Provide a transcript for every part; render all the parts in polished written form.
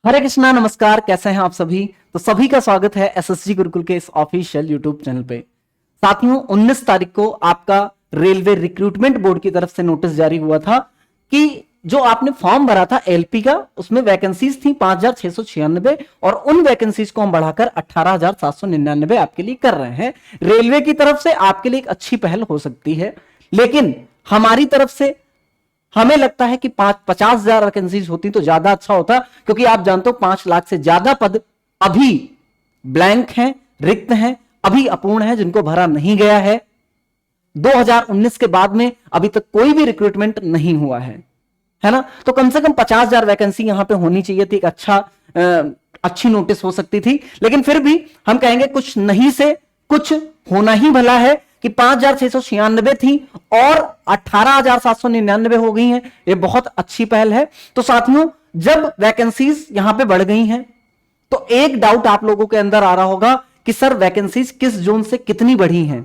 हरे कृष्णा, नमस्कार। कैसे हैं आप सभी? तो सभी का स्वागत है एसएसजी गुरुकुल के इस ऑफिशियल यूट्यूब चैनल पे। साथियों, 19 तारीख को आपका रेलवे रिक्रूटमेंट बोर्ड की तरफ से नोटिस जारी हुआ था कि जो आपने फॉर्म भरा था एलपी का, उसमें वैकेंसीज थी 5,696 और उन वैकेंसीज को हम बढ़ाकर 18,799 आपके लिए कर रहे हैं। रेलवे की तरफ से आपके लिए एक अच्छी पहल हो सकती है, लेकिन हमारी तरफ से हमें लगता है कि 50,000 वैकेंसीज होती तो ज्यादा अच्छा होता, क्योंकि आप जानते हो 5 लाख से ज्यादा पद अभी ब्लैंक हैं, रिक्त हैं, अभी अपूर्ण हैं, जिनको भरा नहीं गया है। 2019 के बाद में अभी तक कोई भी रिक्रूटमेंट नहीं हुआ है ना। तो कम से कम 50,000 वैकेंसी यहां पे होनी चाहिए थी। एक अच्छी नोटिस हो सकती थी, लेकिन फिर भी हम कहेंगे कुछ नहीं से कुछ होना ही भला है कि 5,696 थी और 18,799 हो गई हैं। ये बहुत अच्छी पहल है। तो साथियों, जब वैकेंसीज यहां पे बढ़ गई हैं तो एक डाउट आप लोगों के अंदर आ रहा होगा कि सर वैकेंसीज किस जोन से कितनी बढ़ी हैं,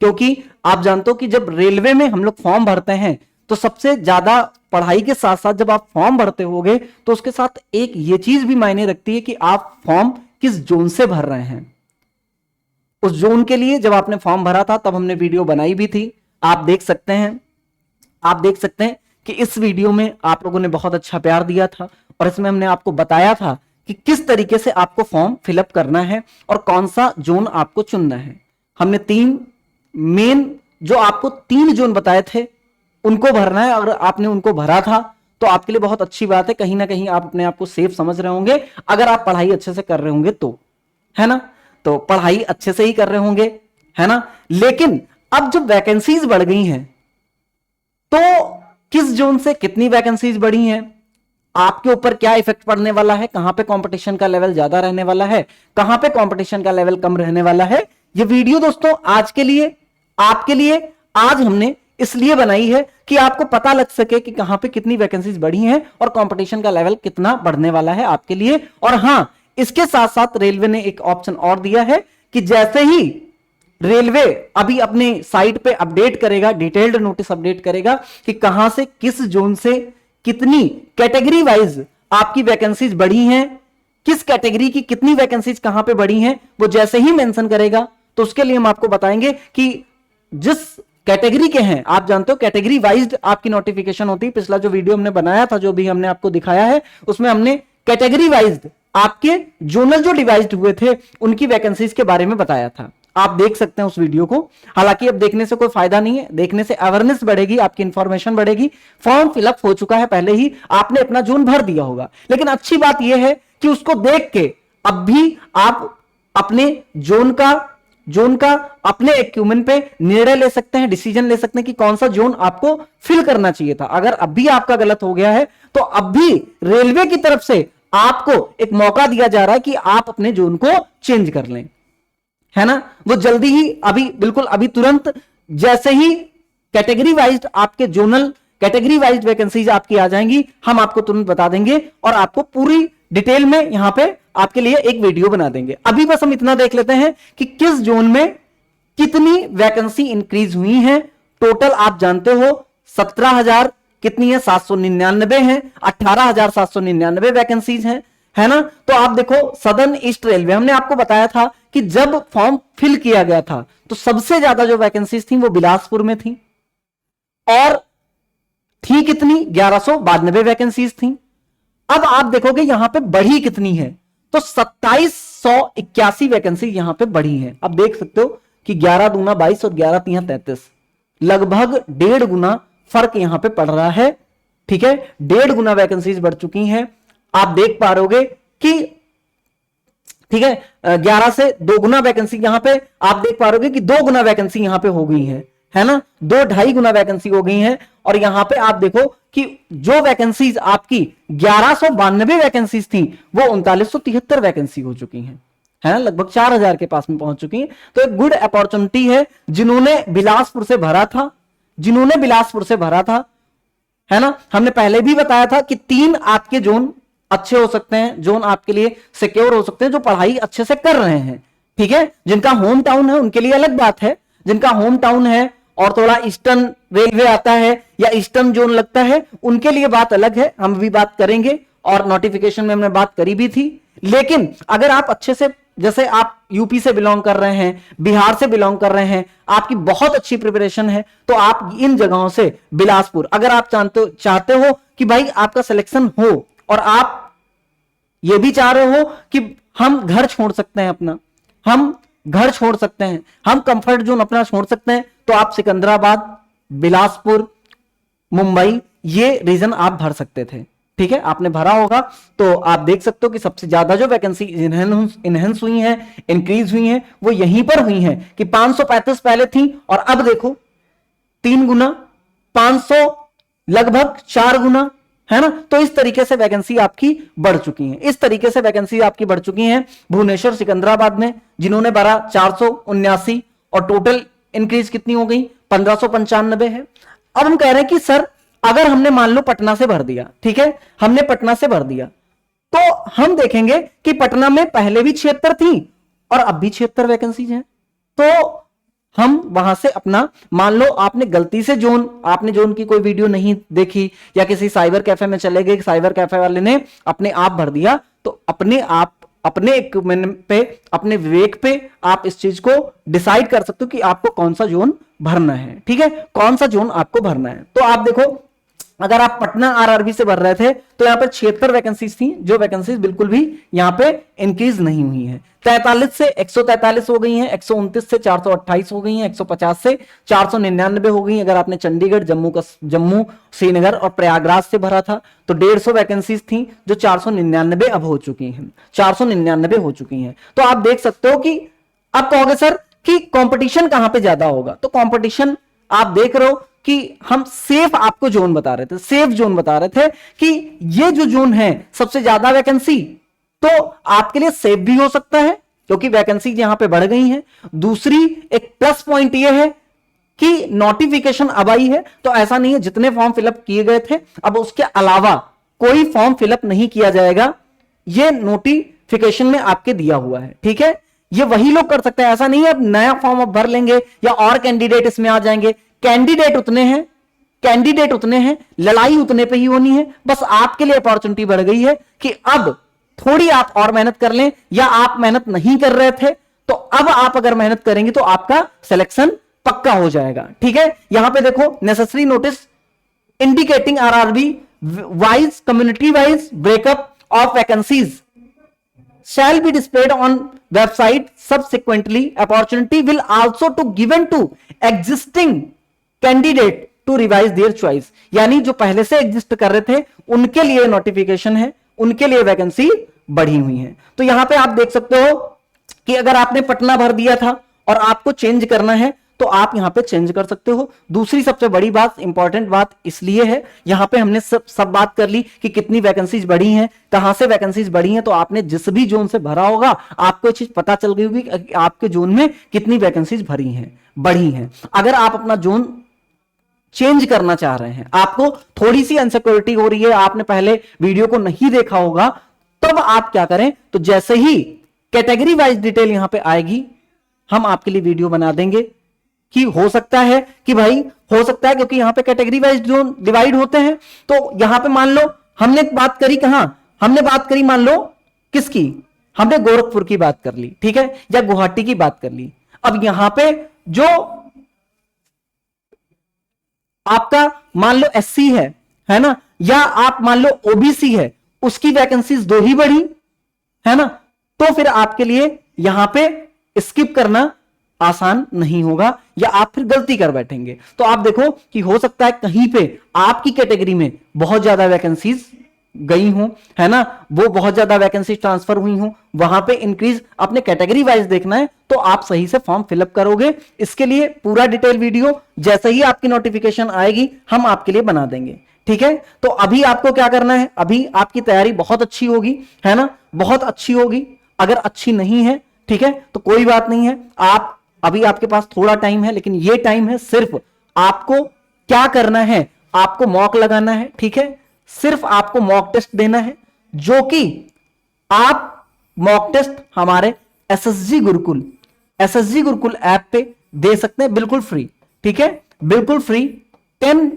क्योंकि आप जानते हो कि जब रेलवे में हम लोग फॉर्म भरते हैं तो सबसे ज्यादा पढ़ाई के साथ साथ जब आप फॉर्म भरते होगे तो उसके साथ एक ये चीज भी मायने रखती है कि आप फॉर्म किस जोन से भर रहे हैं। उस जोन के लिए जब आपने फॉर्म भरा था तब हमने वीडियो बनाई भी थी, आप देख सकते हैं कि इस वीडियो में आप लोगों ने बहुत अच्छा प्यार दिया था और इसमें हमने आपको बताया था कि किस तरीके से आपको फॉर्म फिलअप करना है और कौन सा जोन आपको चुनना है। हमने 3 मेन जो आपको 3 जोन बताए थे उनको भरना है। अगर आपने उनको भरा था तो आपके लिए बहुत अच्छी बात है, कहीं ना कहीं आप अपने आप को सेफ समझ रहे होंगे अगर आप पढ़ाई अच्छे से कर रहे होंगे तो, है ना। तो पढ़ाई अच्छे से ही कर रहे होंगे, है ना। लेकिन अब जब वैकेंसीज बढ़ गई हैं तो किस जोन से कितनी वैकेंसीज बढ़ी हैं, आपके ऊपर क्या इफेक्ट पड़ने वाला है, कहां पे कंपटीशन का लेवल ज्यादा रहने वाला है, कहां पे कंपटीशन का लेवल कम रहने वाला है, ये वीडियो दोस्तों आज के लिए आपके लिए आज हमने इसलिए बनाई है कि आपको पता लग सके कि कहां पे कितनी वैकेंसीज बढ़ी हैं और कंपटीशन का लेवल कितना बढ़ने वाला है आपके लिए। और हां, इसके साथ साथ रेलवे ने एक ऑप्शन और दिया है कि जैसे ही रेलवे अभी अपने साइट पे अपडेट करेगा, डिटेल्ड नोटिस अपडेट करेगा कि कहां से किस जोन से कितनी कैटेगरी वाइज आपकी वैकेंसीज बढ़ी हैं, किस कैटेगरी की कितनी वैकेंसीज कहां पे बढ़ी हैं, वो जैसे ही मेंशन करेगा तो उसके लिए हम आपको बताएंगे कि जिस कैटेगरी के हैं, आप जानते हो कैटेगरी वाइज आपकी नोटिफिकेशन होती है। पिछला जो वीडियो हमने बनाया था, जो भी हमने आपको दिखाया है, उसमें हमने कैटेगरी वाइज आपके जोनल जो डिवाइड हुए थे उनकी वैकेंसीज के बारे में बताया था। आप देख सकते हैं उस वीडियो को। हालांकि अब देखने से कोई फायदा नहीं है, देखने से अवेयरनेस बढ़ेगी, आपकी इंफॉर्मेशन बढ़ेगी। फॉर्म फिलअप हो चुका है, पहले ही आपने अपना जोन भर दिया होगा, लेकिन अच्छी बात यह है कि उसको देख के अब भी आप अपने जोन का अपने एक्यूमेन पे निर्णय ले सकते हैं, डिसीजन ले सकते हैं कि कौन सा जोन आपको फिल करना चाहिए था। अगर अब भी आपका गलत हो गया है तो अब भी रेलवे की तरफ से आपको एक मौका दिया जा रहा है कि आप अपने जोन को चेंज कर लें, है ना। वो जल्दी ही बिल्कुल अभी तुरंत जैसे ही कैटेगरी वाइज आपके जोनल कैटेगरी वाइज वैकेंसीज आपकी आ जाएंगी, हम आपको तुरंत बता देंगे और आपको पूरी डिटेल में यहां पे आपके लिए एक वीडियो बना देंगे। अभी बस हम इतना देख लेते हैं कि किस जोन में कितनी वैकेंसी इंक्रीज हुई है। टोटल आप जानते हो 17,000 कितनी है, 799 है, 18,799 वैकेंसीज हैं, है ना। तो आप देखो सदर्न ईस्ट रेलवे, हमने आपको बताया था कि जब फॉर्म फिल किया गया था तो सबसे ज्यादा जो वैकेंसीज थी वो बिलासपुर में थी और थी कितनी, 1192 वैकेंसीज थी। अब आप देखोगे यहां पे बढ़ी कितनी है, तो 2781 वैकेंसी यहां पे बढ़ी है। अब देख सकते हो कि 11 दूना 22 और 11 तिया 33, लगभग 1.5 गुना फर्क यहां पे पड़ रहा है। ठीक है, 1.5 गुना वैकेंसीज बढ़ चुकी हैं। आप देख पा रहे कि ठीक है, 11 से 2 गुना वैकेंसी यहां पे आप देख पा रहे कि 2 गुना वैकेंसी यहां पे हो गई है ना, 2-2.5 गुना वैकेंसी हो गई है। और यहां पे आप देखो कि जो वैकेंसीज आपकी 1192 वैकेंसीज थी वो 3973 वैकेंसी हो चुकी हैं, है ना, लगभग 4,000 के पास में पहुंच चुकी हैं। तो एक गुड अपॉर्चुनिटी है जिन्होंने बिलासपुर से भरा था, है ना। हमने पहले भी बताया था कि 3 आपके जोन अच्छे हो सकते हैं, जोन आपके लिए सिक्योर हो सकते हैं जो पढ़ाई अच्छे से कर रहे हैं। ठीक है, जिनका होम टाउन है उनके लिए अलग बात है, जिनका होम टाउन है और थोड़ा ईस्टर्न रेलवे आता है या ईस्टर्न जोन लगता है उनके लिए बात अलग है, हम भी बात करेंगे और नोटिफिकेशन में हमने बात करी भी थी। लेकिन अगर आप अच्छे से, जैसे आप यूपी से बिलोंग कर रहे हैं, बिहार से बिलोंग कर रहे हैं, आपकी बहुत अच्छी प्रिपरेशन है, तो आप इन जगहों से बिलासपुर, अगर आप चाहते हो कि भाई आपका सिलेक्शन हो और आप ये भी चाह रहे हो कि हम घर छोड़ सकते हैं अपना, हम घर छोड़ सकते हैं, हम कंफर्ट जोन अपना छोड़ सकते हैं, तो आप सिकंदराबाद, बिलासपुर, मुंबई, ये रीजन आप भर सकते थे। ठीक है, आपने भरा होगा तो आप देख सकते हो कि सबसे ज्यादा जो वैकेंसी इनहेंस हुई हैं, इंक्रीज हुई हैं, वो यहीं पर हुई हैं कि 535 पहले थी और अब देखो 3 गुना, 500 लगभग 4 गुना, है ना। तो इस तरीके से वैकेंसी आपकी बढ़ चुकी है, इस तरीके से वैकेंसी आपकी बढ़ चुकी है। भुवनेश्वर सिकंदराबाद में जिन्होंने भरा 479 और टोटल इंक्रीज कितनी हो गई 1595 है। अब हम कह रहे हैं कि सर अगर हमने मान लो पटना से भर दिया, ठीक है, हमने पटना से भर दिया, तो हम देखेंगे कि पटना में पहले भी 76 थी और अब भी 76 वैकेंसीज हैं। तो हम वहां से अपना, मान लो आपने गलती से आपने जोन की कोई वीडियो नहीं देखी या किसी साइबर कैफे में चले गए, साइबर कैफे वाले ने अपने आप भर दिया, तो अपने आप, अपने इक्विपमेंट पे, अपने विवेक पे आप इस चीज को डिसाइड कर सकते हो कि आपको कौन सा जोन भरना है। ठीक है, कौन सा जोन आपको भरना है। तो आप देखो, अगर आप पटना आरआरबी से भर रहे थे तो यहां पर 76 वैकेंसीज थी, जो वैकेंसीज बिल्कुल भी यहां पे इंक्रीज नहीं हुई है। 43 से 143 हो गई हैं, 129 से 428 हो गई हैं, 150 से 499 हो गई। अगर आपने चंडीगढ़, जम्मू, श्रीनगर और प्रयागराज से भरा था तो 150 वैकेंसीज थी, जो 499 अब हो चुकी हैं, 499 हो चुकी हैं। तो आप देख सकते हो कि आप कहोगे सर कि कंपटीशन कहां पे ज्यादा होगा, तो कंपटीशन आप देख रहे हो कि हम सेफ आपको जोन बता रहे थे, सेफ जोन बता रहे थे कि ये जो जोन है सबसे ज्यादा वैकेंसी, तो आपके लिए सेफ भी हो सकता है क्योंकि वैकेंसी यहां पे बढ़ गई है। दूसरी एक प्लस पॉइंट ये है कि नोटिफिकेशन अब आई है, तो ऐसा नहीं है जितने फॉर्म फिलअप किए गए थे अब उसके अलावा कोई फॉर्म फिलअप नहीं किया जाएगा, ये नोटिफिकेशन में आपके दिया हुआ है। ठीक है, ये वही लोग कर सकते हैं, ऐसा नहीं है अब नया फॉर्म अब भर लेंगे या और कैंडिडेट इसमें आ जाएंगे। कैंडिडेट उतने हैं, लड़ाई उतने पे ही होनी है। बस आपके लिए अपॉर्चुनिटी बढ़ गई है कि अब थोड़ी आप और मेहनत कर लें, या आप मेहनत नहीं कर रहे थे तो अब आप अगर मेहनत करेंगे तो आपका सिलेक्शन पक्का हो जाएगा। ठीक है, यहां पे देखो, necessary notice indicating RRB wise, community wise breakup of vacancies shall be displayed on website subsequently. Opportunity will also to given to existing candidate to revise their choice. यानी जो पहले से एग्जिस्ट कर रहे थे उनके लिए नोटिफिकेशन है, उनके लिए वैकेंसी बढ़ी हुई है। तो यहां पे आप देख सकते हो कि अगर आपने पटना भर दिया था और आपको चेंज करना है तो आप यहां पे चेंज कर सकते हो। दूसरी सबसे बड़ी बात, इंपॉर्टेंट बात इसलिए है, यहां पे हमने सब बात कर ली कि कितनी वैकेंसीज बढ़ी हैं, कहां से वैकेंसीज बढ़ी हैं, तो आपने जिस भी जोन से भरा होगा आपको चीज पता चल गई होगी कि आपके जोन में कितनी वैकेंसीज भरी हैं, बढ़ी हैं। अगर आप अपना जोन चेंज करना चाह रहे हैं, आपको थोड़ी सी अनसिक्योरिटी हो रही है, आपने पहले वीडियो को नहीं देखा होगा, तब आप क्या करें, तो जैसे ही कैटेगरी वाइज डिटेल यहां पे आएगी हम आपके लिए वीडियो बना देंगे कि हो सकता है कि भाई, हो सकता है क्योंकि यहां पे कैटेगरी वाइज जोन डिवाइड होते हैं। तो यहां पे मान लो हमने बात करी, कहां हमने बात करी, मान लो किसकी, हमने गोरखपुर की बात कर ली, ठीक है, या गुवाहाटी की बात कर ली। अब यहां पे जो आपका मान लो एससी है ना, या आप मान लो ओबीसी है, उसकी वैकेंसीज 2 ही बढ़ी, है ना, तो फिर आपके लिए यहां पे स्किप करना आसान नहीं होगा या आप फिर गलती कर बैठेंगे। तो आप देखो कि हो सकता है कहीं पे आपकी कैटेगरी में बहुत ज्यादा वैकेंसीज गई हूं, है ना, वो बहुत ज्यादा वैकेंसी ट्रांसफर हुई हूं, वहां पे इंक्रीज अपने कैटेगरी वाइज देखना है तो आप सही से फॉर्म फिलअप करोगे। इसके लिए पूरा डिटेल वीडियो जैसे ही आपकी नोटिफिकेशन आएगी हम आपके लिए बना देंगे। ठीक है, तो अभी आपको क्या करना है, अभी आपकी तैयारी बहुत अच्छी होगी, है ना, बहुत अच्छी होगी। अगर अच्छी नहीं है, ठीक है, तो कोई बात नहीं है, आप अभी आपके पास थोड़ा टाइम है, लेकिन ये टाइम है सिर्फ आपको क्या करना है, आपको मॉक लगाना है। ठीक है, सिर्फ आपको मॉक टेस्ट देना है, जो कि आप मॉक टेस्ट हमारे एसएसजी गुरुकुल ऐप पे दे सकते हैं, बिल्कुल फ्री। ठीक है, बिल्कुल फ्री। 10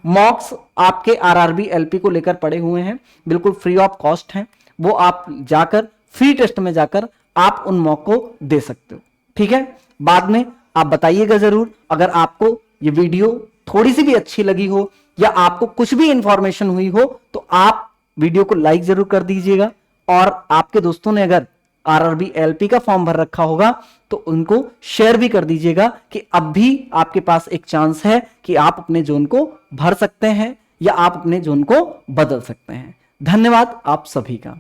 मॉक्स आपके आरआरबी एलपी को लेकर पड़े हुए हैं, बिल्कुल फ्री ऑफ कॉस्ट हैं। वो आप जाकर फ्री टेस्ट में जाकर आप उन मॉक को दे सकते हो। ठीक है, बाद में आप बताइएगा जरूर अगर आपको ये वीडियो थोड़ी सी भी अच्छी लगी हो या आपको कुछ भी इंफॉर्मेशन हुई हो तो आप वीडियो को लाइक जरूर कर दीजिएगा। और आपके दोस्तों ने अगर आरआरबी एलपी का फॉर्म भर रखा होगा तो उनको शेयर भी कर दीजिएगा कि अब भी आपके पास एक चांस है कि आप अपने जोन को भर सकते हैं या आप अपने जोन को बदल सकते हैं। धन्यवाद आप सभी का।